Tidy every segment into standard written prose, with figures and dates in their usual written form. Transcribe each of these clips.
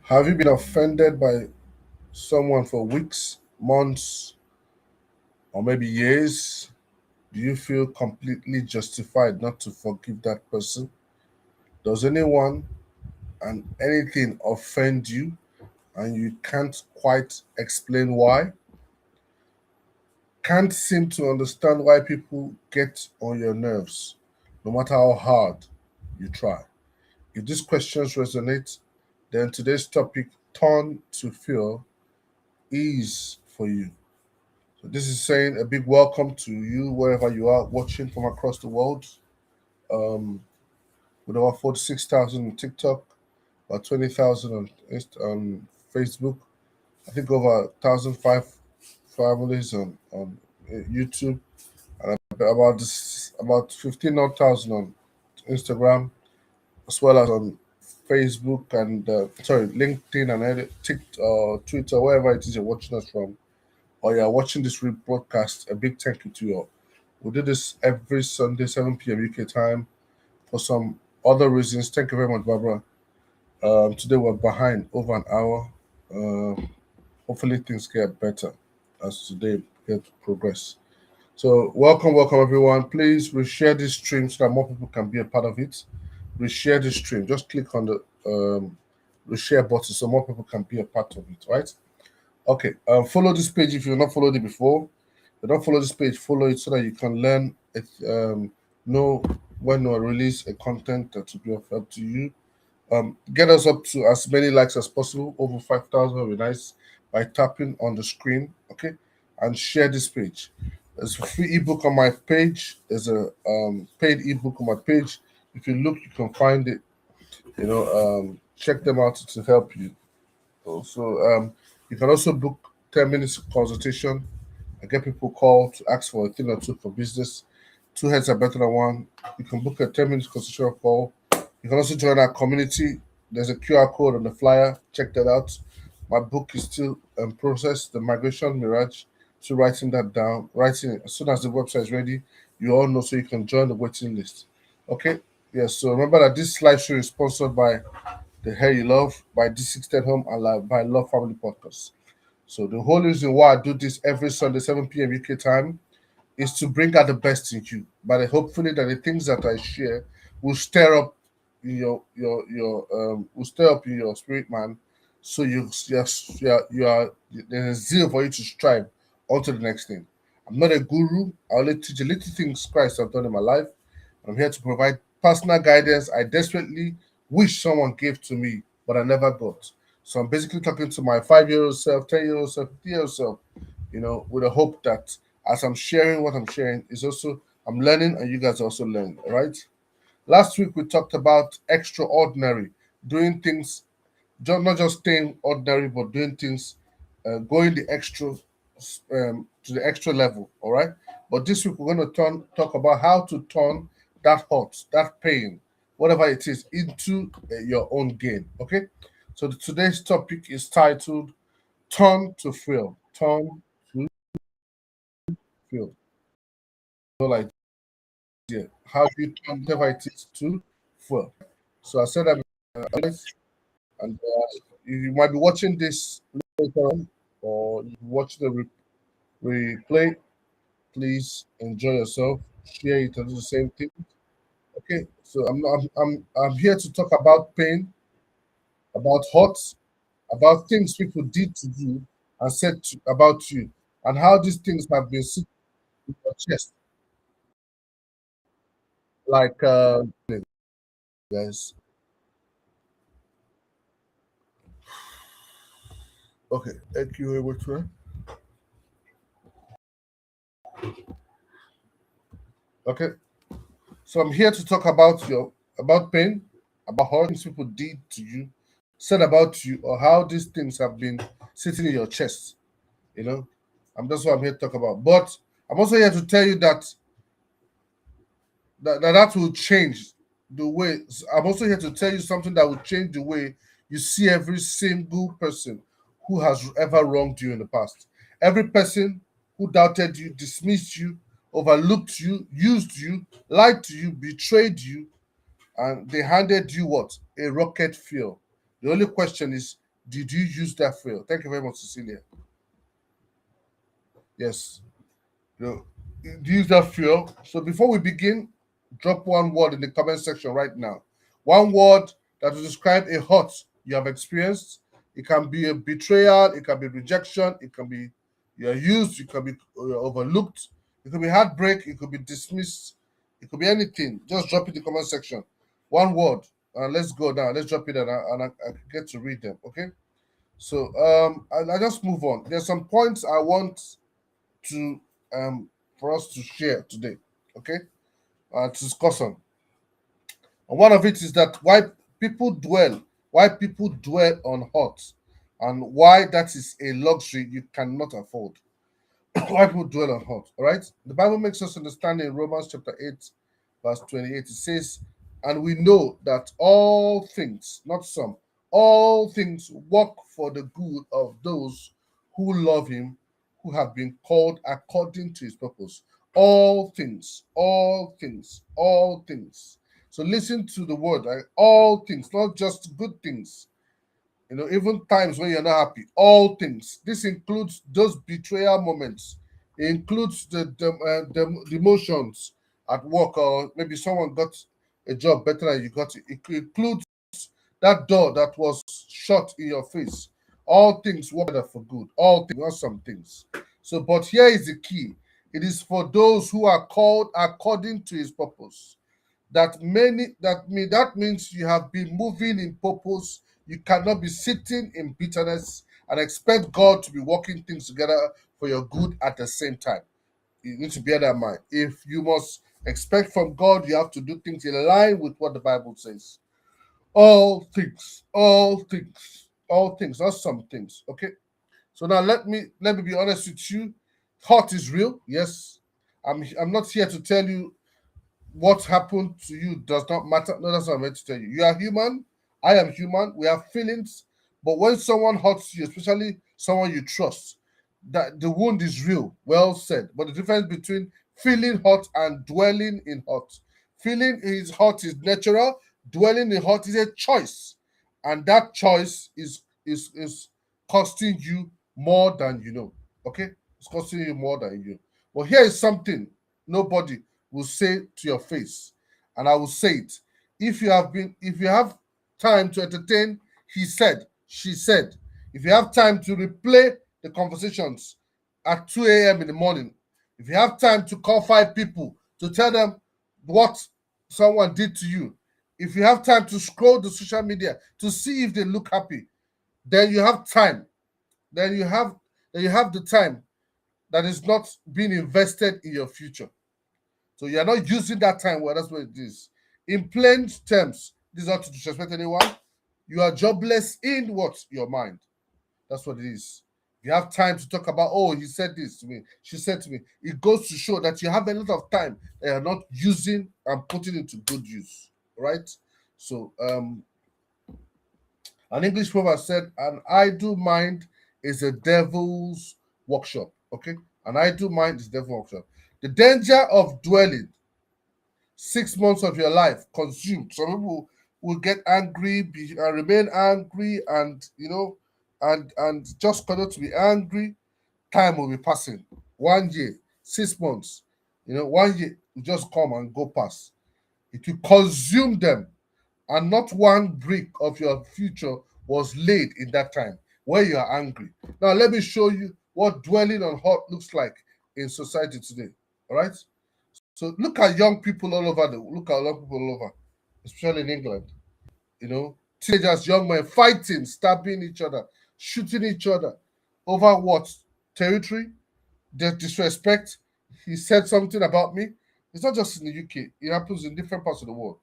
Have you been offended by someone for weeks, months, or maybe years? Do you feel completely justified not to forgive that person? Does anyone and anything offend you and you can't quite explain why? Can't seem to understand why people get on your nerves, no matter how hard you try. If these questions resonate, then today's topic, Turn to Feel, is for you. So this is saying a big welcome to you wherever you are watching from across the world. Um, with over 46,000 on TikTok, about 20,000 on Facebook. I think over 1,005 families on YouTube, and about 15 odd thousand on Instagram, as well as on Facebook and LinkedIn and Twitter, wherever it is you're watching us from, or you're watching this rebroadcast. A big thank you to you all. We do this every Sunday, 7 p.m. UK time. For some other reasons, thank you very much, Barbara. Today we're behind over an hour. Hopefully things get better as today get to progress. So welcome everyone. Please reshare this stream so that more people can be a part of it. Reshare this stream. Just click on the reshare button so more people can be a part of it. Right? Okay. Follow this page if you've not followed it before. If you don't follow this page, follow it so that you can learn it. Know when we release a content that will be of help to you. Get us up to as many likes as possible, over 5,000 will be nice, by tapping on the screen, okay? And share this page. There's a free ebook on my page. There's a paid ebook on my page. If you look, you can find it. Check them out to help you. Also, you can also book 10 minutes consultation. I get people call to ask for a thing or two for business. Two heads are better than one. You can book a 10 minutes consultation call. You can also join our community. There's a QR code on the flyer. Check that out. My book is still in process, The Migration Mirage. So writing that down, writing it as soon as the website is ready, you all know so you can join the waiting list. Okay? Yes, so remember that this live show is sponsored by The Hair You Love, by D610 Home, and by Love Family Podcast. So the whole reason why I do this every Sunday, 7 p.m. UK time, is to bring out the best in you. But hopefully that the things that I share will stir up in your will stir up in your spirit, man. So you are there's a zeal for you to strive onto the next thing. I'm not a guru. I only teach the little things Christ have done in my life. I'm here to provide personal guidance I desperately wish someone gave to me, but I never got. So I'm basically talking to my 5 year old self, 10 year old self, 50 year old self, with a hope that as I'm sharing what I'm sharing, is also I'm learning and you guys also learn, all right? Last week we talked about extraordinary, doing things, not just staying ordinary, but doing things, going the extra to the extra level, all right? But this week we're going to talk about how to turn that hurt, that pain, whatever it is, into your own gain, okay? So today's topic is titled "Turn to Feel." Turn to feel. So like, yeah, how do you turn whatever it is to fuel? So I said that, and you might be watching this later on, or you watch the replay. Please enjoy yourself. Share it and do the same thing. Okay, so I'm here to talk about pain, about hurt, about things people did to you and said about you, and how these things have been sitting in your chest, like guys. Okay, thank you very much, man. Okay, so I'm here to talk about pain, about hurt things people did to you, said about you, or how these things have been sitting in your chest. You know, that's what I'm here to talk about. But I'm also here to tell you that will change the way. I'm also here to tell you something that will change the way you see every single person who has ever wronged you in the past. Every person who doubted you, dismissed you, overlooked you, used you, lied to you, betrayed you, and they handed you what? A rocket fuel. The only question is, did you use that fuel? Thank you very much, Cecilia. Yes. You know, use that fuel. So before we begin, drop one word in the comment section right now. One word that will describe a hurt you have experienced. It can be a betrayal, it can be rejection, it can be you're used, it can be overlooked, it could be heartbreak, it could be dismissed, it could be anything. Just drop it in the comment section. One word. And let's go now. Let's drop it and I get to read them. Okay. So I just move on. There's some points I want to for us to share today, okay, to discuss on. And one of it is that why people dwell on hurt, and why that is a luxury you cannot afford. Why people dwell on hurt. All right, the Bible makes us understand in Romans chapter 8, verse 28. It says, "And we know that all things, not some, all things work for the good of those who love Him, who have been called according to His purpose." All things, all things, all things. So listen to the word, right? All things, not just good things. Even times when you're not happy, all things. This includes those betrayal moments. It includes the emotions at work, or maybe someone got a job better than you got it. It includes that door that was shut in your face. All things work together for good. All things, not some things. So, but here is the key. It is for those who are called according to His purpose. That means you have been moving in purpose. You cannot be sitting in bitterness and expect God to be working things together for your good at the same time. You need to bear that in mind. If you must expect from God, you have to do things in line with what the Bible says. All things, not some things. Okay. So now let me be honest with you. Hurt is real. Yes. I'm not here to tell you what happened to you does not matter. No, that's what I'm meant to tell you. You are human. I am human. We have feelings. But when someone hurts you, especially someone you trust, that the wound is real. Well said. But the difference between feeling hurt and dwelling in hurt. Feeling is hurt is natural. Dwelling in hurt is a choice. And that choice is costing you more than you know. Okay? It's costing you more than you know. But here is something nobody will say to your face, and I will say it. If you have time to entertain, he said, she said, if you have time to replay the conversations at 2 a.m. in the morning, if you have time to call 5 people to tell them what someone did to you, if you have time to scroll the social media to see if they look happy, then you have time. Then you have the time that is not being invested in your future. So you are not using that time well. That's what it is. In plain terms, this is not to disrespect anyone. You are jobless in what? Your mind. That's what it is. You have time to talk about, oh, he said this to me, she said to me. It goes to show that you have a lot of time that you're not using and putting into good use. Right? So an English proverb said, an idle mind is a devil's workshop. Okay? An idle mind is devil's workshop. The danger of dwelling 6 months of your life consumed. Some people will get angry, remain angry, and and just continue to be angry. Time will be passing. 1 year, 6 months, 1 year will just come and go past. It will consume them, and not one brick of your future was laid in that time where you are angry. Now, let me show you what dwelling on hurt looks like in society today. All right. So look at young people all over look at young people all over, especially in England. Teenagers, young men fighting, stabbing each other, shooting each other over what? Territory, the disrespect. He said something about me. It's not just in the UK. It happens in different parts of the world.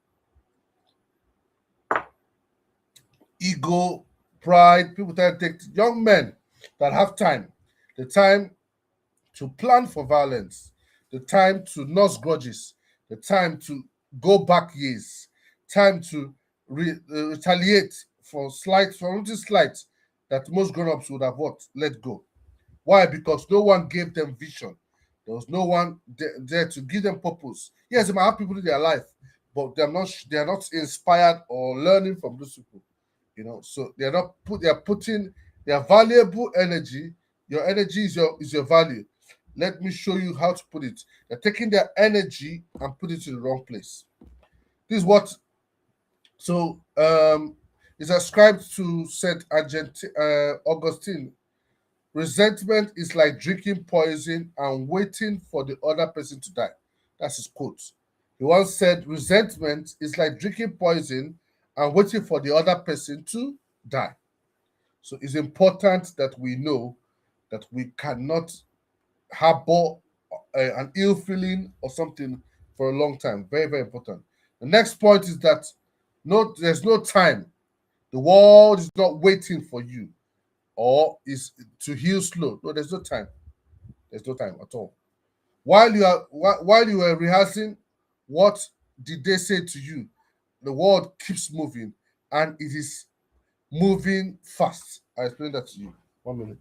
ego, pride. People try to take young men that have time, the time to plan for violence, the time to nurse grudges, the time to go back years, time to retaliate for slight, for little slight that most grown-ups would have what let go. Why? Because no one gave them vision. There was no one there to give them purpose. Yes, they might have people in their life, but they are not inspired or learning from those people. So they're not put they are putting their valuable energy. Your energy is your value. Let me show you how to put it. They're taking their energy and put it in the wrong place. This is what is ascribed to Saint Augustine. Resentment is like drinking poison and waiting for the other person to die. That's his quote. He once said, resentment is like drinking poison and waiting for the other person to die. So it's important that we know that we cannot harbor an ill feeling or something for a long time. Very, very important. The next point is that there's no time. The world is not waiting for you or is to heal slow. No, there's no time. There's no time at all. While you were rehearsing, what did they say to you? The world keeps moving and it is moving fast. I explain that to you. 1 minute.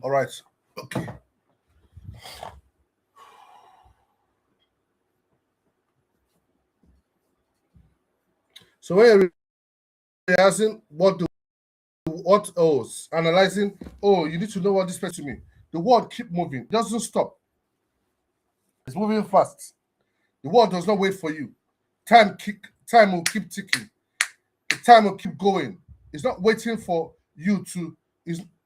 All right. Okay. So when you're rehearsing analyzing, you need to know what this person means. The world keep moving. It doesn't stop. It's moving fast. The world does not wait for you. Time will keep ticking. The time will keep going. It's not waiting for you to.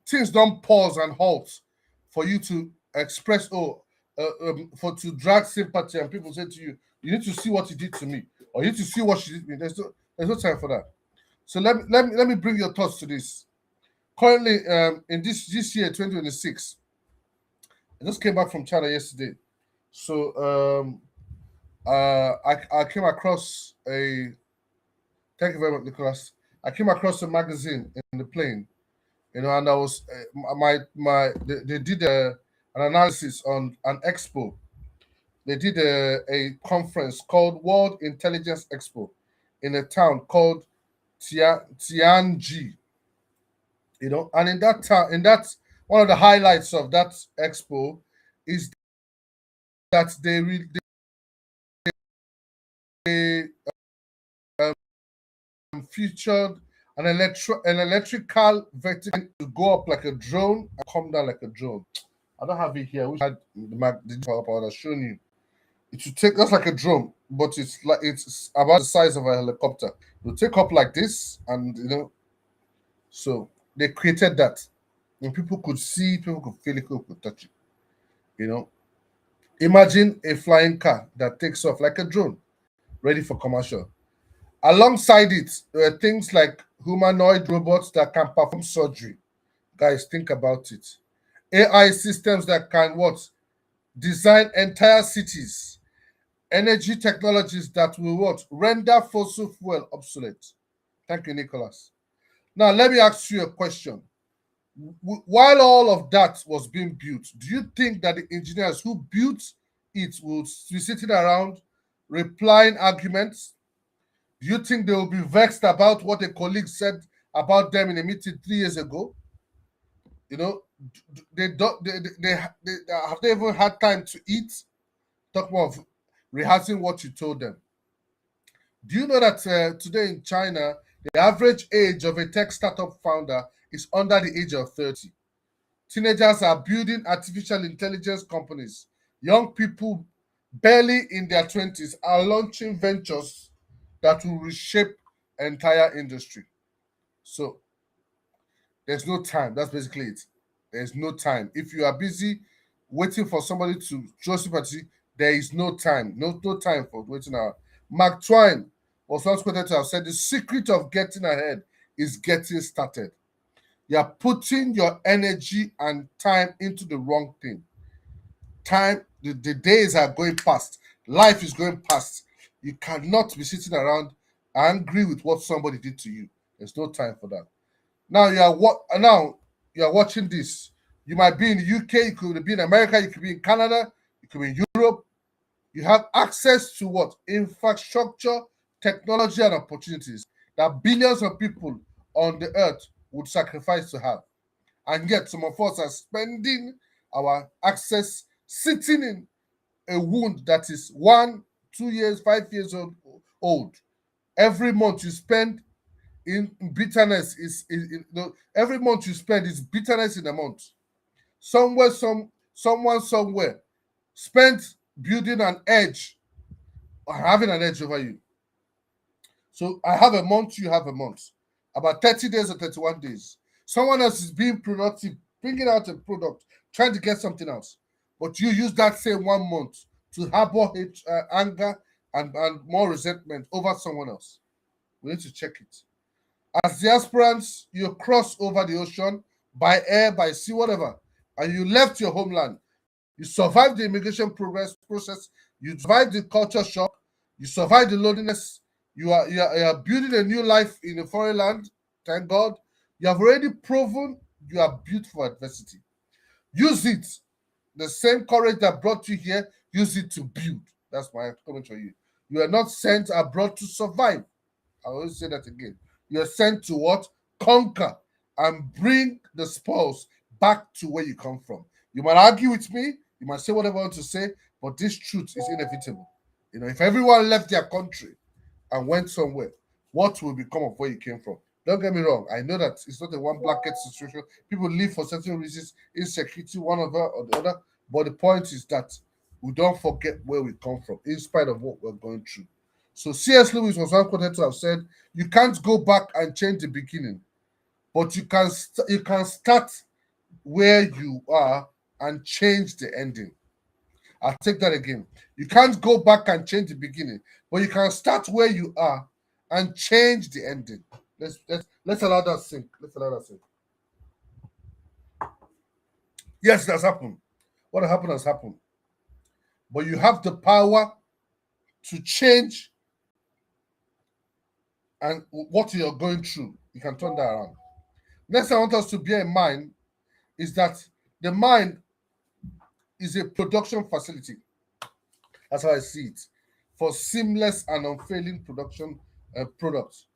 Things don't pause and halt for you to express. For to drag sympathy and people say to you, you need to see what he did to me, or you need to see what she did to me. There's no time for that. So let me bring your thoughts to this. Currently, in this year, 2026, I just came back from China yesterday. So I came across a. Thank you very much, Nicholas. I came across a magazine in the plane, and I was they did an analysis on an expo. They did a conference called World Intelligence Expo in a town called Tianji. And in that town, one of the highlights of that expo is that they featured an electrical vertical to go up like a drone and come down like a drone. I don't have it here. We had the developer I would have shown you. It should take just like a drone, but it's about the size of a helicopter. It will take up like this, and so they created that, and people could see, people could feel it, people could touch it. You know, imagine a flying car that takes off like a drone, ready for commercial. Alongside it, there are things like humanoid robots that can perform surgery. Guys, think about it. AI systems that can what? Design entire cities. Energy technologies that will what? Render fossil fuel obsolete. Thank you, Nicholas. Now, let me ask you a question. While all of that was being built, do you think that the engineers who built it will be sitting around replying arguments? Do you think they will be vexed about what a colleague said about them in a meeting 3 years ago? You know, they don't. They have they even had time to eat? Talk more of rehearsing what you told them. Do you know that today in China, the average age of a tech startup founder is under the age of 30? Teenagers are building artificial intelligence companies. Young people barely in their 20s are launching ventures that will reshape entire industry. So there's no time. That's basically it. There's no time. If you are busy waiting for somebody to show sympathy, there is no time. No time for waiting around. Mark Twain was once quoted to have said, "The secret of getting ahead is getting started." You are putting your energy and time into the wrong thing. The days are going past. Life is going past. You cannot be sitting around angry with what somebody did to you. There's no time for that. Now you are watching this. You might be in the UK, you could be in America, you could be in Canada, you could be in Europe. You have access to what? Infrastructure, technology, and opportunities that billions of people on the earth would sacrifice to have. And yet, some of us are spending our access sitting in a wound that is 1, 2 years, 5 years old. Every month you spend in bitterness every month you spend is bitterness in a month. Someone somewhere spent building an edge or having an edge over you. So I have a month, you have a month. About 30 days or 31 days. Someone else is being productive, bringing out a product, trying to get something else. But you use that same 1 month to harbor hate, anger, and more resentment over someone else. We need to check it. As the aspirants, you cross over the ocean by air, by sea, whatever, and you left your homeland. You survived the immigration process. You survived the culture shock. You survived the loneliness. You are building a new life in a foreign land. Thank God. You have already proven you are built for adversity. Use it. The same courage that brought you here, use it to build. That's my comment for you. You are not sent abroad to survive. I always say that again. You're sent to what? Conquer and bring the spoils back to where you come from. You might argue with me, you might say whatever you want to say, but this truth is inevitable. If everyone left their country and went somewhere, what will become of where you came from? Don't get me wrong. I know that it's not a one blanket situation. People live for certain reasons, insecurity, one over or the other. But the point is that we don't forget where we come from, in spite of what we're going through. So C.S. Lewis was one quoted to have said, "You can't go back and change the beginning, but you can start where you are and change the ending." I'll take that again. You can't go back and change the beginning, but you can start where you are and change the ending. Let's allow that sink. Let's allow that sink. Yes, that's happened. What happened has happened. But you have the power to change and what you're going through. You can turn that around. Next, I want us to bear in mind is that the mind is a production facility. That's how I see it, for seamless and unfailing production products.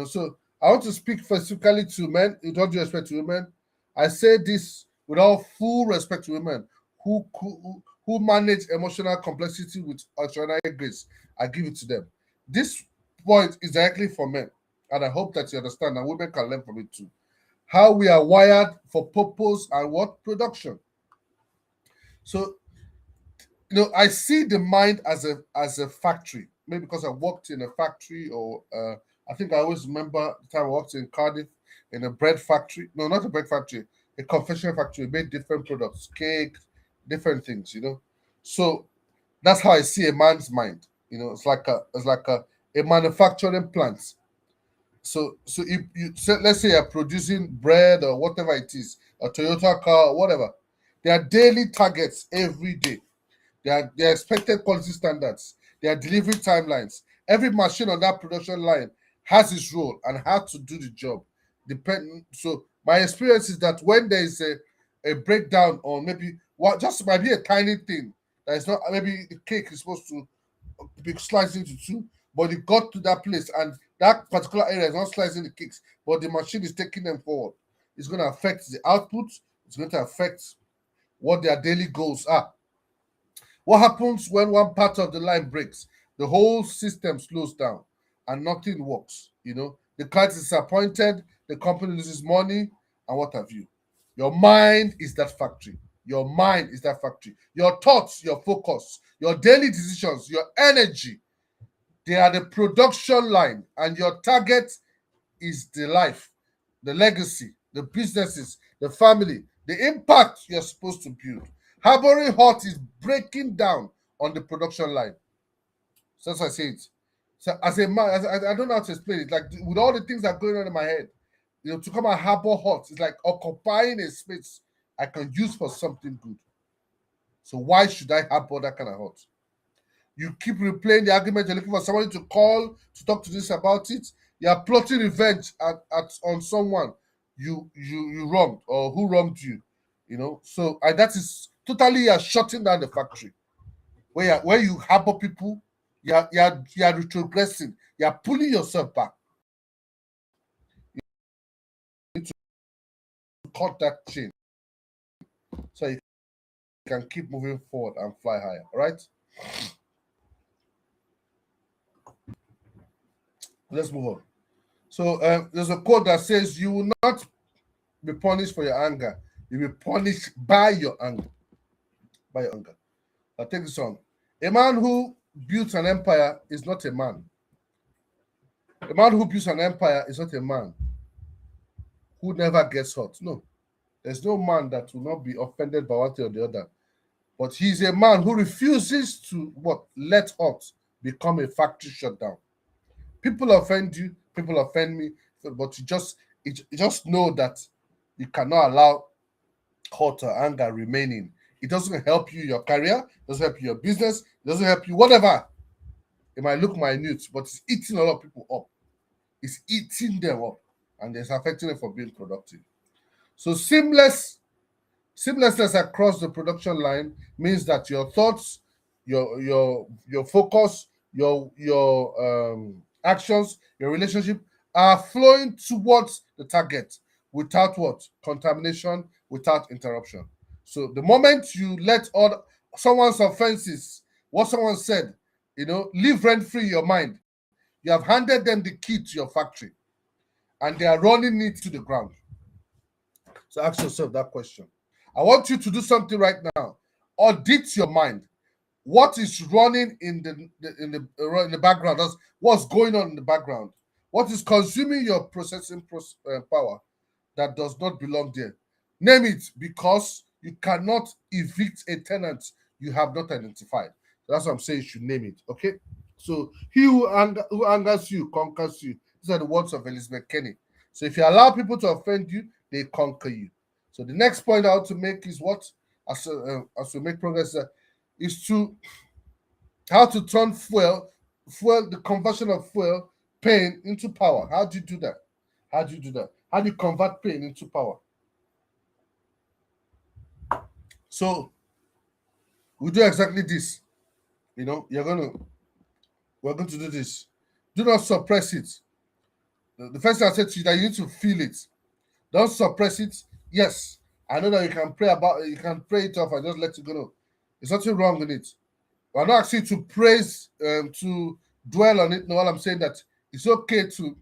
So I want to speak specifically to men, with all due respect to women. I say this with all full respect to women who manage emotional complexity with extraordinary grace. I give it to them. This point is directly for men, and I hope that you understand, and women can learn from it too. How we are wired for purpose and what production. So I see the mind as a factory. Maybe because I worked in a factory, or I think I always remember the time I worked in Cardiff in a bread factory. No, not a bread factory, a confectionery factory. Made different products, cake, different things. So that's how I see a man's mind. It's like a manufacturing plant. So if let's say you're producing bread or whatever it is, a Toyota car, whatever, there are daily targets every day. There are expected quality standards. There are delivery timelines. Every machine on that production line has its role and has to do the job. So my experience is that when there is a breakdown, or maybe what just might be a tiny thing that is not, maybe the cake is supposed to be sliced into two, but it got to that place and that particular area is not slicing the cakes, but the machine is taking them forward. It's going to affect the output. It's going to affect what their daily goals are. What happens when one part of the line breaks? The whole system slows down and nothing works. The client is disappointed, the company loses money, and what have you. Your mind is that factory. Your mind is that factory. Your thoughts, your focus, your daily decisions, your energy, they are the production line, and your target is the life, the legacy, the businesses, the family, the impact you're supposed to build. Harboring hot is breaking down on the production line. So that's why I say it. So as a man, I don't know how to explain it. Like with all the things that are going on in my head, to come and harbor hot, it's like occupying a space I can use for something good. So why should I harbor that kind of hot? You keep replaying the argument. You're looking for somebody to call to talk to this about it. You are plotting revenge on someone you wronged or who wronged you. So and that is totally shutting down the factory. Where you harbor people, you are retrogressing. You are pulling yourself back. You need to cut that chain so you can keep moving forward and fly higher. All right. Let's move on. So there's a quote that says, "You will not be punished for your anger. You will be punished by your anger." By your anger. I'll take this on. A man who builds an empire is not a man. A man who builds an empire is not a man who never gets hurt. No. There's no man that will not be offended by one thing or the other. But he's a man who refuses to let hurt become a factory shutdown. People offend you, people offend me, but you just know that you cannot allow hurt or anger remaining. It doesn't help you your career, it doesn't help you your business, it doesn't help you whatever. It might look minute, but it's eating a lot of people up. It's eating them up, and it's affecting them for being productive. So seamlessness across the production line means that your thoughts, your focus, your actions, your relationship are flowing towards the target without what contamination, without interruption. So the moment you let all someone's offenses, what someone said, live rent free in your mind, you have handed them the key to your factory, and they are running it to the ground. So ask yourself that question. I want you to do something right now. Audit your mind. What is running in the background? That's what's going on in the background. What is consuming your processing power that does not belong there? Name it, because you cannot evict a tenant you have not identified. That's what I'm saying. You should name it. Okay. So he who angers you conquers you. These are the words of Elizabeth Kenny. So if you allow people to offend you, they conquer you. So the next point I want to make is what, as we make progress, is to how to turn the conversion of fuel, pain into power. How do you do that? How do you do that? How do you convert pain into power? So we do exactly this. We're going to do this. Do not suppress it. The first thing I said to you that you need to feel it. Don't suppress it. Yes, I know that you can pray it off and just let it go. No, there's nothing wrong with it. I'm not asking you to praise, to dwell on it. No, all I'm saying that it's okay to.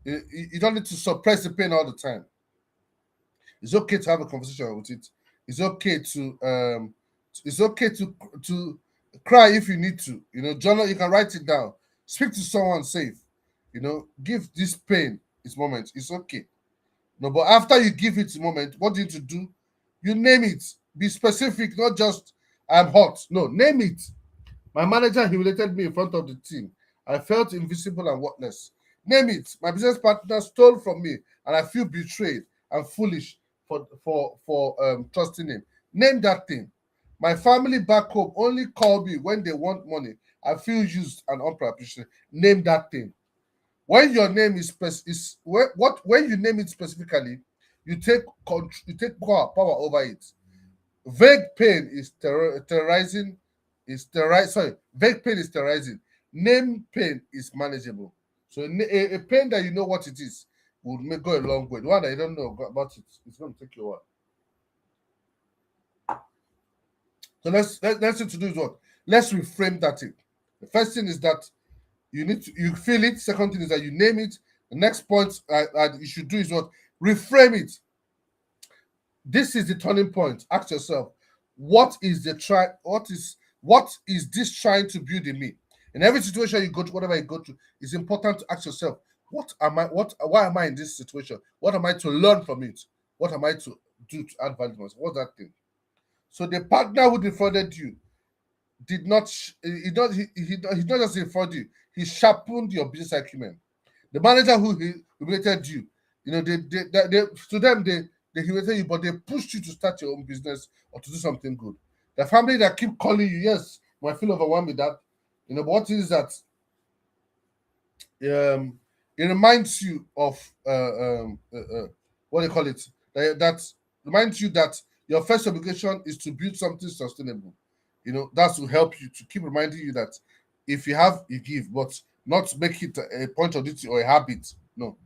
You don't need to suppress the pain all the time. It's okay to have a conversation with it. It's okay to. It's okay to cry if you need to. Journal. You can write it down. Speak to someone safe. Give this pain its moment. It's okay. No, but after you give it a moment, what you need to do? You name it. Be specific, not just I'm hot. No, name it. My manager humiliated me in front of the team. I felt invisible and worthless. Name it. My business partner stole from me, and I feel betrayed and foolish for trusting him. Name that thing. My family back home only call me when they want money. I feel used and unappreciated. Name that thing. When your name when you name it specifically, you take power over it. Vague pain is terrorizing. Vague pain is terrorizing. Name pain is manageable. So a pain that you know what it is would go a long way. The one that you don't know about it, it's going to take you a while. So let's thing to do is what? Let's reframe that thing. The first thing is that you feel it. Second thing is that you name it. The next point you should do is what? Reframe it. This is the turning point. Ask yourself, what is this trying to build in me? In every situation you go through, whatever you go through, it's important to ask yourself, why am I in this situation? What am I to learn from it? What am I to do to add value to myself? What's that thing? So the partner who defrauded you did not he not just defrauded you, he sharpened your business acumen. The manager who humiliated you, to them they humiliated you, but they pushed you to start your own business or to do something good. The family that keep calling you, yes, might feel overwhelmed with that. But what is that? It reminds you of what do you call it? That reminds you that your first obligation is to build something sustainable. That's to help you to keep reminding you that if you have, you give, but not make it a point of duty or a habit. No.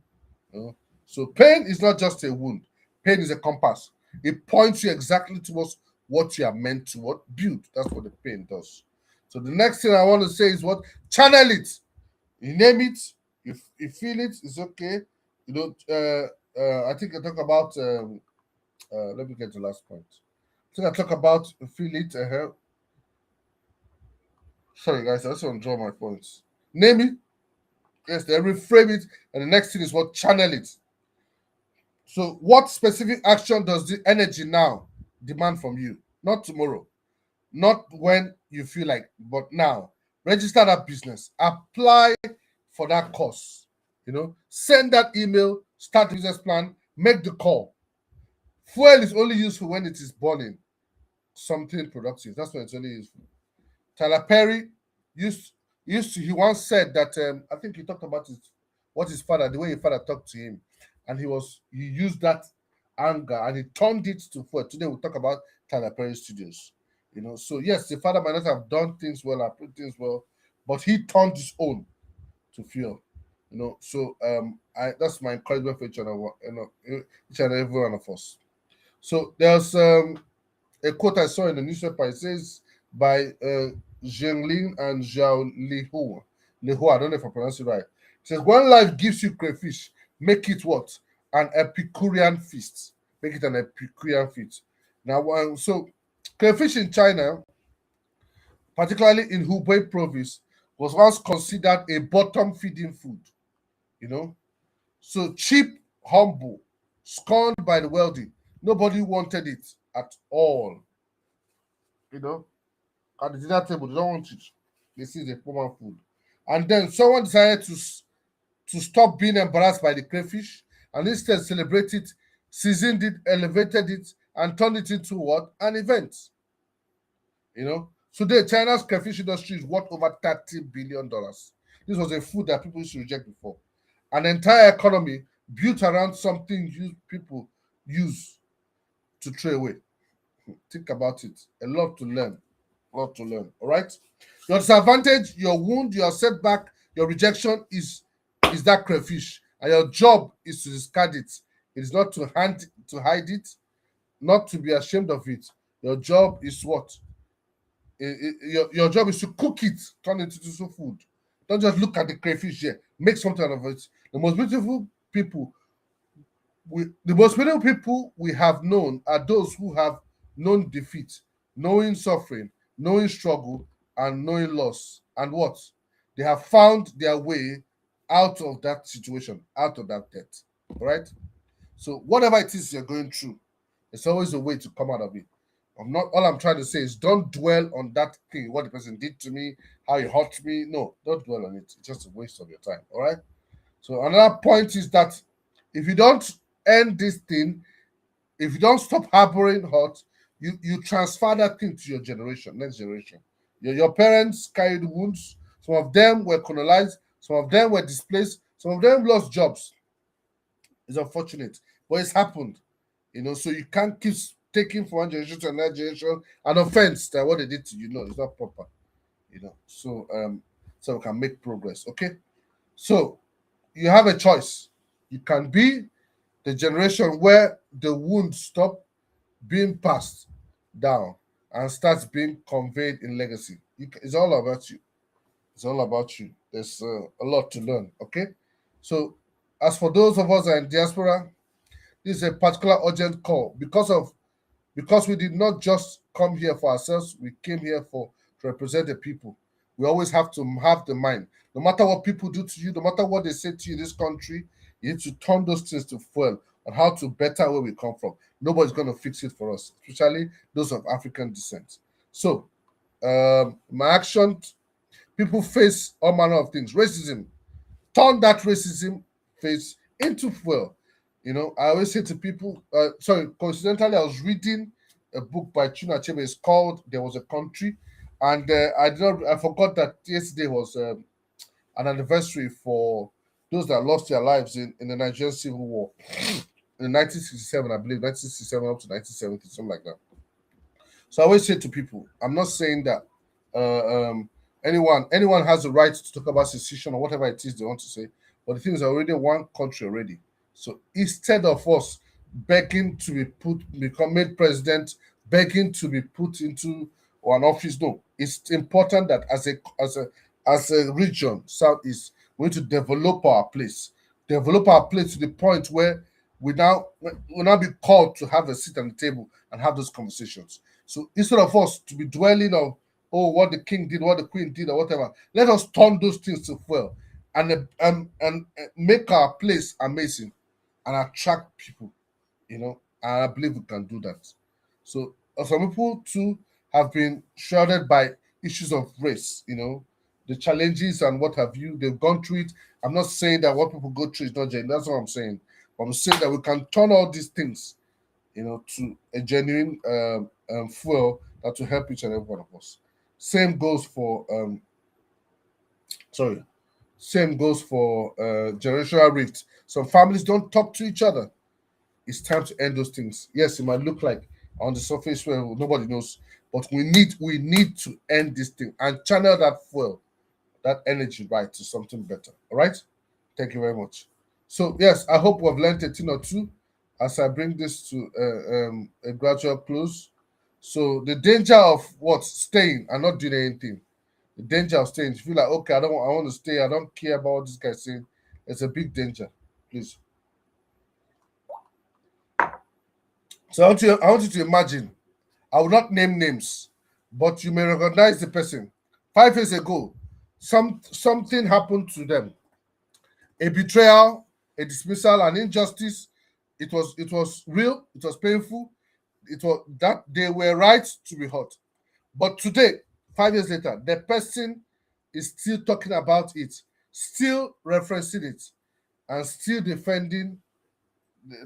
So pain is not just a wound. Pain is a compass. It points you exactly towards what you are meant to build. That's what the pain does. So the next thing I want to say is what? Channel it. You name it. You feel it. It's okay. I think I talk about. Let me get to the last point. I think I talk about feel it. Sorry, guys. I just want to draw my points. Name it. Yes, then reframe it. And the next thing is what? Channel it. So, what specific action does the energy now demand from you? Not tomorrow, not when you feel like, but now. Register that business. Apply for that course. Send that email. Start the business plan. Make the call. Fuel is only useful when it is burning something productive. That's when it's only useful. Tyler Perry he once said that I think he talked about his father, the way his father talked to him, and he used that anger and he turned it to fuel. Today we'll talk about Tyler Perry Studios. So yes, the father might not have done things well, or put things well, but he turned his own to fuel. So that's my encouragement for each and every one of us. So there's a quote I saw in the newspaper. It says by Zhenglin and Zhao Lihu. I don't know if I pronounce it right. It says, when life gives you crayfish, make it what? An Epicurean feast. Make it an Epicurean feast. Now, so crayfish in China, particularly in Hubei province, was once considered a bottom feeding food. So cheap, humble, scorned by the wealthy. Nobody wanted it at all. At the dinner table, they don't want it. They see it's a poor man food. And then someone decided to stop being embarrassed by the crayfish and instead celebrate it, seasoned it, elevated it, and turned it into what? An event. Today, China's crayfish industry is worth over $30 billion. This was a food that people used to reject before. An entire economy built around something people use to throw away. Think about it. A lot to learn. All right. Your disadvantage, your wound, your setback, your rejection is that crayfish, and your job is to discard it. It is not to hide it, not to be ashamed of it. Your job is what? Your job is to cook it, turn it into some food. Don't just look at the crayfish here. Make something out of it. The most beautiful people we have known are those who have known defeat, knowing suffering, knowing struggle, and knowing loss. And what? They have found their way out of that situation, out of that debt. All right? So whatever it is you're going through, there's always a way to come out of it. All I'm trying to say is don't dwell on that thing, what the person did to me, how he hurt me. No, don't dwell on it. It's just a waste of your time. All right? So another point is that if you don't end this thing, if you don't stop harboring hurt, you transfer that thing to your next generation. Your parents carried wounds. Some of them were colonized. Some of them were displaced. Some of them lost jobs. It's unfortunate, but it's happened. So you can't keep taking from one generation to another generation an offense that what they did to you. No, it's not proper. So we can make progress. Okay. So you have a choice. You can be the generation where the wounds stop being passed down, and starts being conveyed in legacy. It's all about you. It's all about you. There's a lot to learn. Okay, so as for those of us that are in diaspora, this is a particular urgent call because we did not just come here for ourselves. We came here for to represent the people. We always have to have the mind. No matter what people do to you, no matter what they say to you in this country, you need to turn those things to fuel on how to better where we come from. Nobody's going to fix it for us, especially those of African descent. So, my action, people face all manner of things. Racism, turn that racism face into fuel. I always say to people, sorry, coincidentally, I was reading a book by Chuna Achebe. It's called There Was a Country. And I forgot that yesterday was an anniversary for those that lost their lives in the Nigerian Civil War in 1967, I believe, 1967 up to 1970, something like that. So I always say to people, I'm not saying that anyone has the right to talk about secession or whatever it is they want to say, but the thing is already one country already. So instead of us begging to become made president, begging to be put into an office, no, it's important that as a region, Southeast, we need to develop our place to the point where we now be called to have a seat on the table and have those conversations. So instead of us to be dwelling on, oh, what the king did, what the queen did, or whatever, let us turn those things to fuel and make our place amazing and attract people. And I believe we can do that. So some people too have been shrouded by issues of race. The challenges and what have you. They've gone through it. I'm not saying that what people go through is not genuine. That's what I'm saying. But I'm saying that we can turn all these things to a genuine fuel that will help each and every one of us. Same goes for sorry, same goes for generational rift. Some families don't talk to each other. It's time to end those things. Yes, it might look like on the surface where nobody knows, but we need to end this thing and channel that fuel, that energy right to something better. All right. Thank you very much. So yes, I hope we've learned a thing or two as I bring this to a gradual close. So the danger of what staying and not doing anything, the danger of staying. If you feel like okay, I want to stay, I don't care about what this guy saying. It's a big danger. Please. So I want you to imagine. I will not name names, but you may recognize the person. 5 years ago, something happened to them. A betrayal, a dismissal, an injustice. It was real. It was painful. It was that they were right to be hurt. But today, 5 years later, the person is still talking about it, still referencing it, and still defending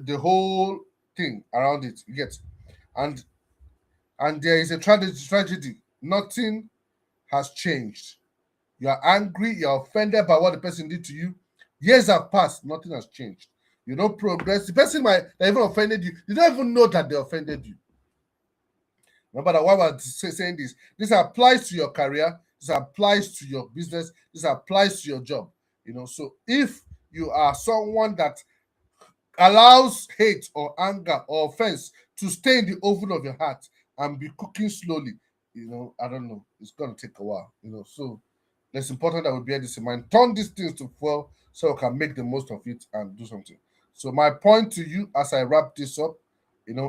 the whole thing around it. You get, and and there is a tragedy. Nothing has changed. You are angry. You are offended by what the person did to you. Years have passed. Nothing has changed. You don't progress. The person might that even offended you. You don't even know that they offended you. Remember that why we're saying this. This applies to your career. This applies to your business. This applies to your job. So if you are someone that allows hate or anger or offense to stay in the oven of your heart and be cooking slowly, I don't know. It's gonna take a while. So it's important that we bear this in mind. Turn these things to fuel so we can make the most of it and do something. So my point to you as I wrap this up,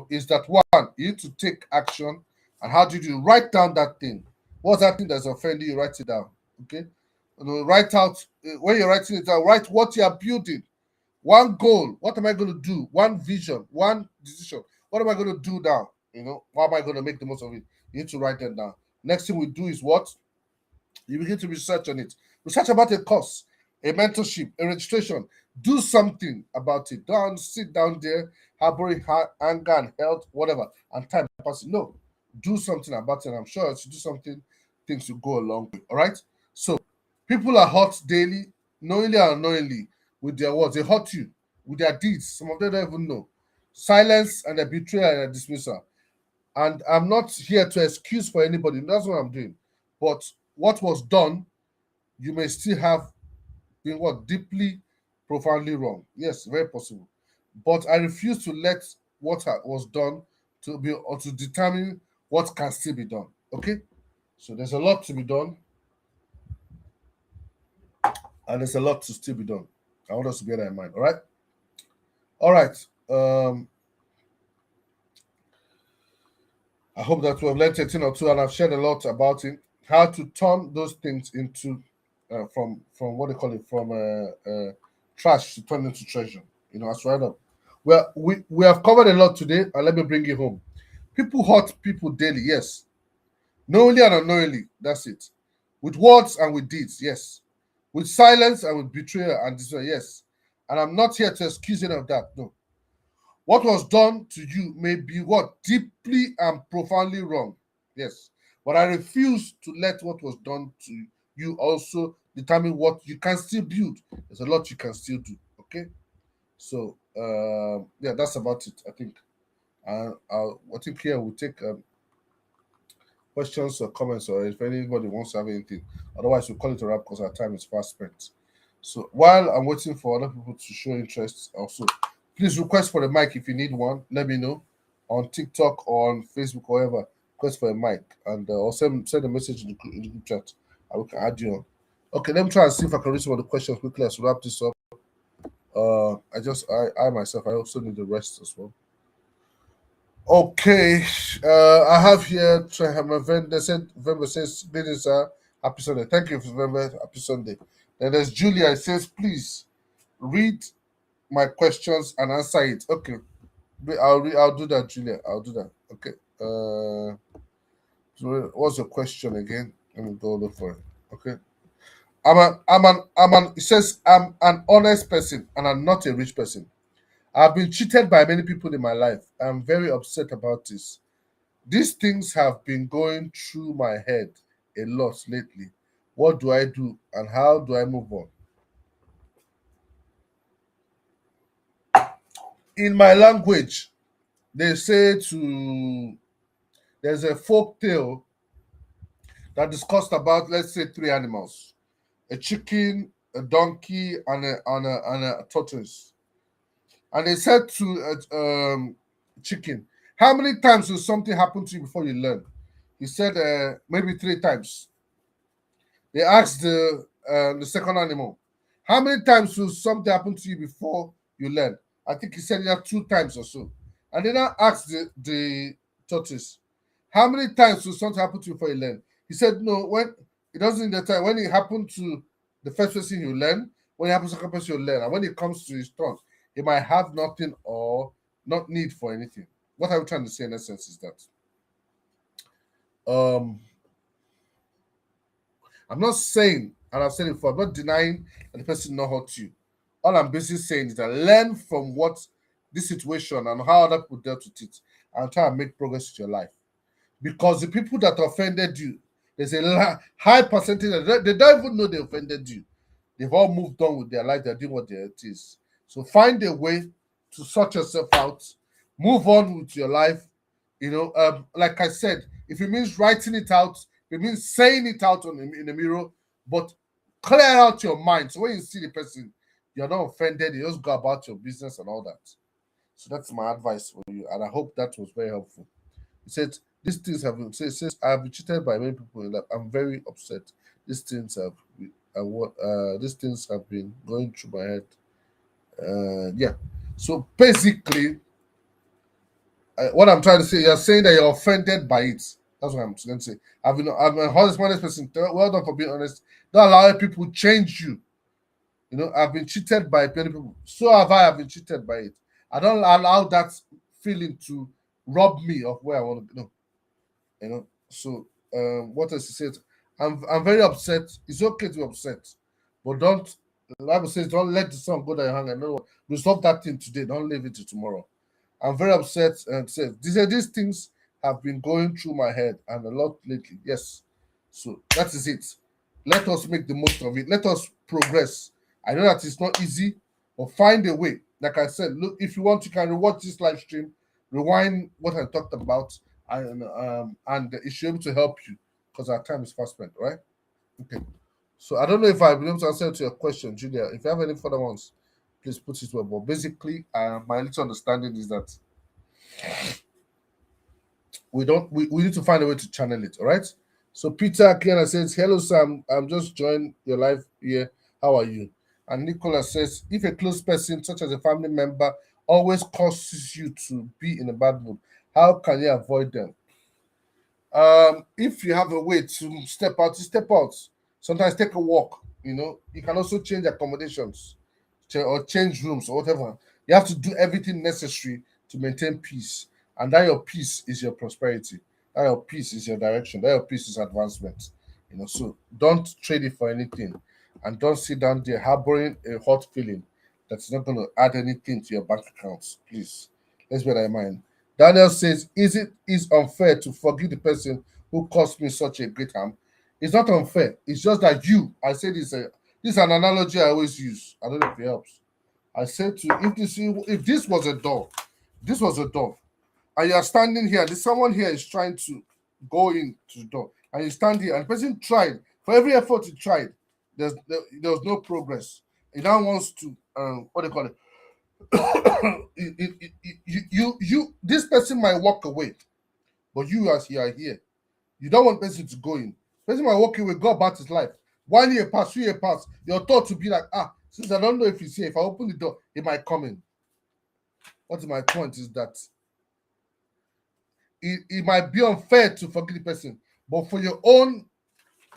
is that one, you need to take action. And how do you do? Write down that thing. What's that thing that's offending you? Write it down. Okay. Write out when you're writing it down. Write what you are building. One goal. What am I going to do? One vision. One decision. What am I going to do now? How am I going to make the most of it? You need to write that down. Next thing we do is what? You begin to research on it. Research about a course, a mentorship, a registration. Do something about it. Don't sit down there, harboring anger and health, whatever, and time passing. No, do something about it. And I'm sure as you do something, things will go a long way. All right. So people are hurt daily, knowingly or unknowingly, with their words. They hurt you with their deeds. Some of them don't even know. Silence and a betrayal and a dismissal. And I'm not here to excuse for anybody. That's what I'm doing. But what was done, you may still have been what deeply, profoundly wrong. Yes, very possible. But I refuse to let what was done to be or to determine what can still be done. Okay, so there's a lot to be done, and there's a lot to still be done. I want us to bear that in mind. All right. I hope that we have learned a thing or two, and I've shared a lot about it. How to turn those things into from what they call it, from trash to turn into treasure. As right up. Well, we have covered a lot today, and let me bring it home. People hurt people daily, yes. Knowingly and unknowingly, that's it. With words and with deeds, yes. With silence and with betrayal and despair, yes. And I'm not here to excuse any of that, no. What was done to you may be what? Deeply and profoundly wrong. Yes. But I refuse to let what was done to you also determine what you can still build. There's a lot you can still do. Okay. So yeah, that's about it, I think. I think here we'll take questions or comments, or if anybody wants to have anything. Otherwise, we'll call it a wrap because our time is fast spent. So while I'm waiting for other people to show interest, also, please request for a mic if you need one. Let me know on TikTok or on Facebook or wherever. Request for a mic, and or send a message in the group chat, and we can add you on. Okay, let me try and see if I can read some of the questions quickly as we wrap this up. I myself, I also need the rest as well. Okay, I have here Venda said, Vemba says, greetings, sir. Happy Sunday. Thank you, Vemba. Happy Sunday. Then there's Julia. It says, please read my questions and answer it. Okay, I'll do that, Julia. I'll do that. Okay. So what's your question again? Let me go look for it. Okay. It says I'm an honest person and I'm not a rich person. I've been cheated by many people in my life. I'm very upset about this. These things have been going through my head a lot lately. What do I do and how do I move on? In my language, they say there's a folk tale that discussed about, let's say, three animals: a chicken, a donkey, and a tortoise. And they said to chicken, how many times will something happen to you before you learn? He said, maybe three times. They asked the second animal, how many times will something happen to you before you learn? I think he said that two times or so. And then I asked the tortoise, how many times will something happen to you before you learn? He said, no, when it doesn't need the time. When it happened to the first person, you learn. When it happens to the second person, you learn. And when it comes to his turn, he might have nothing or not need for anything. What I'm trying to say in essence is that um I'm not saying, and I've said it before, I'm not denying that the person not hurt you. All I'm basically saying is that learn from what this situation and how other people dealt with it and try and make progress with your life. Because the people that offended you, there's a high percentage that they don't even know they offended you. They've all moved on with their life, they're doing what it is. So find a way to sort yourself out, move on with your life. Like I said, if it means writing it out, it means saying it out in the mirror, but clear out your mind. So when you see the person, you're not offended, you just go about your business and all that. So that's my advice for you, and I hope that was very helpful. He said, these things have been, so it says, I've been cheated by many people in life. I'm very upset. These things have these things have been going through my head. Yeah. So basically, what I'm trying to say, you're saying that you're offended by it. That's what I'm going to say. I'm an honest person. Well done for being honest. Don't allow people to change you. I've been cheated by many people. So have I. Have been cheated by it. I don't allow that feeling to rob me of where I want to go. So what else he said? I'm very upset. It's okay to be upset, but don't. The Bible says, don't let the sun go down your hand. And no, resolve that thing today. Don't leave it to tomorrow. I'm very upset and said these things have been going through my head and a lot lately. Yes. So that is it. Let us make the most of it. Let us progress. I know that it's not easy, but find a way. Like I said, look, if you want, you can rewatch this live stream, rewind what I talked about, and it should be able to help you because our time is fast spent, right? Okay. So I don't know if I've been able to answer to your question, Julia. If you have any further ones, please put it well. But basically, my little understanding is that we need to find a way to channel it. All right. So Peter Kiana says, "Hello Sam, I'm just joined your live here. How are you?" And Nicola says, "If a close person, such as a family member, always causes you to be in a bad mood, how can you avoid them?" If you have a way to step out, you step out. Sometimes take a walk. You can also change accommodations, or change rooms or whatever. You have to do everything necessary to maintain peace, and that your peace is your prosperity. That your peace is your direction. That your peace is advancement. So don't trade it for anything, and don't sit down there harboring a hot feeling that's not going to add anything to your bank accounts. Please, let's bear that in mind. Daniel says, is unfair to forgive the person who caused me such a great harm? It's not unfair. It's just that I say this is an analogy I always use. I don't know if it helps. I said to if this was a door, and you are standing here, someone here is trying to go into the door, and you stand here, and the person tried for every effort he tried. There was no progress. He now wants to what do you call it? This person might walk away, but you as you are here, you don't want person to go in. Person might walk away, go about his life. 1 year pass, 2 year pass, your thought to be like, since I don't know if he's here, if I open the door, he might come in. What my point is that it might be unfair to forgive the person, but for your own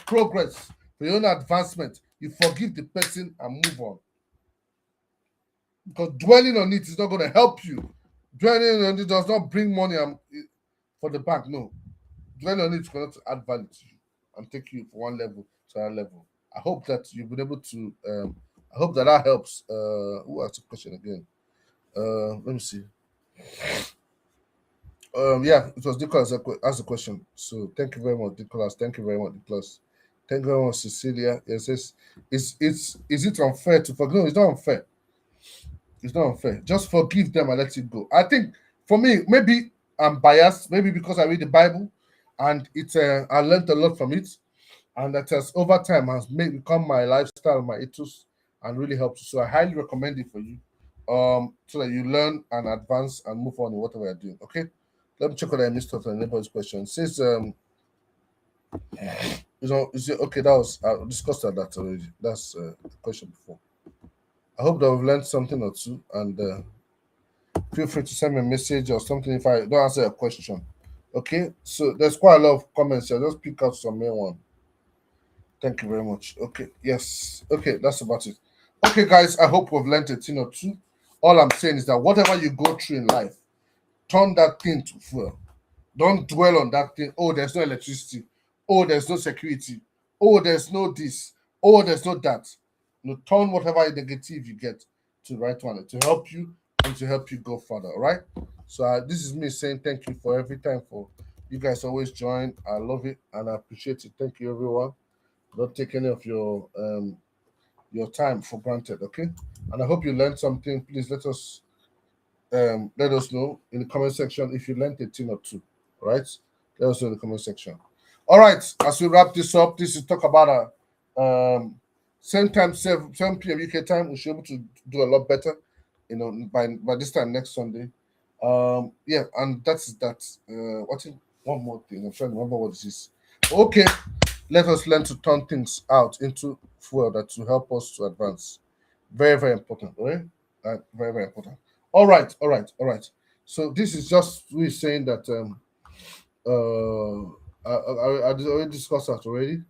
progress, for your own advancement, you forgive the person and move on. Because dwelling on it is not going to help you. Dwelling on it does not bring money for the bank. No. Dwelling on it is going to add value to you and take you from one level to another level. I hope that you've been able to, I hope that helps. Who asked the question again? Let me see. Yeah, it was Nicholas that asked the question. So thank you very much, Nicholas. Thank you very much, Nicholas. Thank you very much, Cecilia. It says, is it unfair to forgive? No, it's not unfair. It's not unfair. Just forgive them and let it go. I think for me, maybe I'm biased, maybe because I read the Bible and I learned a lot from it, and that has over time has become my lifestyle, my ethos, and really helps. So I highly recommend it for you, so that you learn and advance and move on in whatever you're doing. Okay, let me check what I missed out on anybody's question. It says, is it okay? That was I discussed that already. That's the question before. I hope that we've learned something or two, and feel free to send me a message or something if I don't answer a question. Okay, so there's quite a lot of comments here. Just pick out some main one. Thank you very much. Okay, yes. Okay, that's about it. Okay, guys, I hope we've learned a thing or two. All I'm saying is that whatever you go through in life, turn that thing to fuel. Don't dwell on that thing. Oh, there's no electricity. Oh, there's no security. Oh, there's no this. Oh, there's no that. Turn whatever negative you get to the right one to help you and to help you go further. All right. So this is me saying thank you for every time for you guys always join. I love it and I appreciate it. Thank you, everyone. Don't take any of your time for granted. Okay. And I hope you learned something. Please let us know in the comment section if you learned a thing or two. All right. Let us know in the comment section. All right. As we wrap this up, this is talk about same time, 7 p.m. UK time. We should be able to do a lot better, by this time next Sunday. Yeah, and that's that. One more thing. I'm trying to remember what this is. Okay, let us learn to turn things out into fuel that will help us to advance. Very, very important. Right? Very, very important. All right. So this is just we saying that I already discussed that already.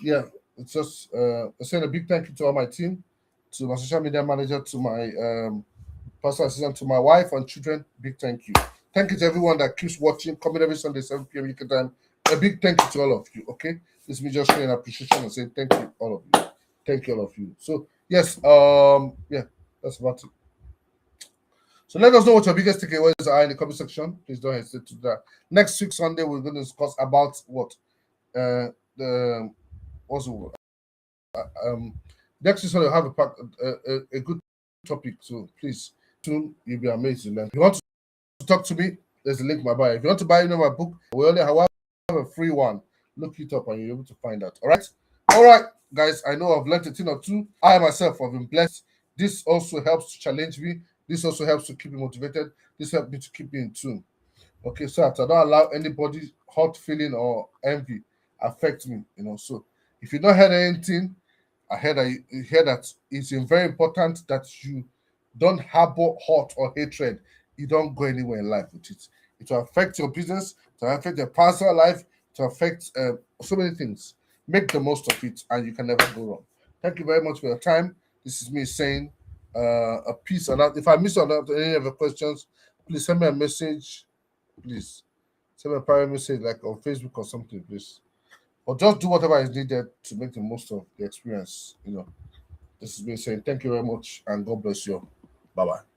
Yeah, it's just saying a big thank you to all my team, to my social media manager, to my personal assistant, to my wife and children. Big thank you. Thank you to everyone that keeps watching, coming every Sunday, 7 p.m. UK time. A big thank you to all of you. Okay, this is me just showing appreciation and saying thank you all of you. Thank you all of you. So yes, yeah, that's about it. So let us know what your biggest takeaways are in the comment section. Please don't hesitate to do that. Next week Sunday we're going to discuss about what the what's the word? Next week Sunday we'll have a good topic. So please, soon you'll be amazed to learn. If you want to talk to me, there's a link in my bio. If you want to buy my book, we only have a free one. Look it up and you're able to find that. All right, guys. I know I've learned a thing or two. I myself have been blessed. This also helps to challenge me. This also helps to keep me motivated. This helps me to keep me in tune. Okay, so that I don't allow anybody's hot feeling or envy affect me. So if you don't heard anything, I heard that you hear that it's very important that you don't harbor hurt or hatred. You don't go anywhere in life with it. It will affect your business, it will affect your personal life, it will affect so many things. Make the most of it, and you can never go wrong. Thank you very much for your time. This is me saying a piece on that. If I miss on any of the questions, please send me a message. Please send me a private message like on Facebook or something, please. Or just do whatever is needed to make the most of the experience. This has been saying thank you very much and God bless you. Bye bye.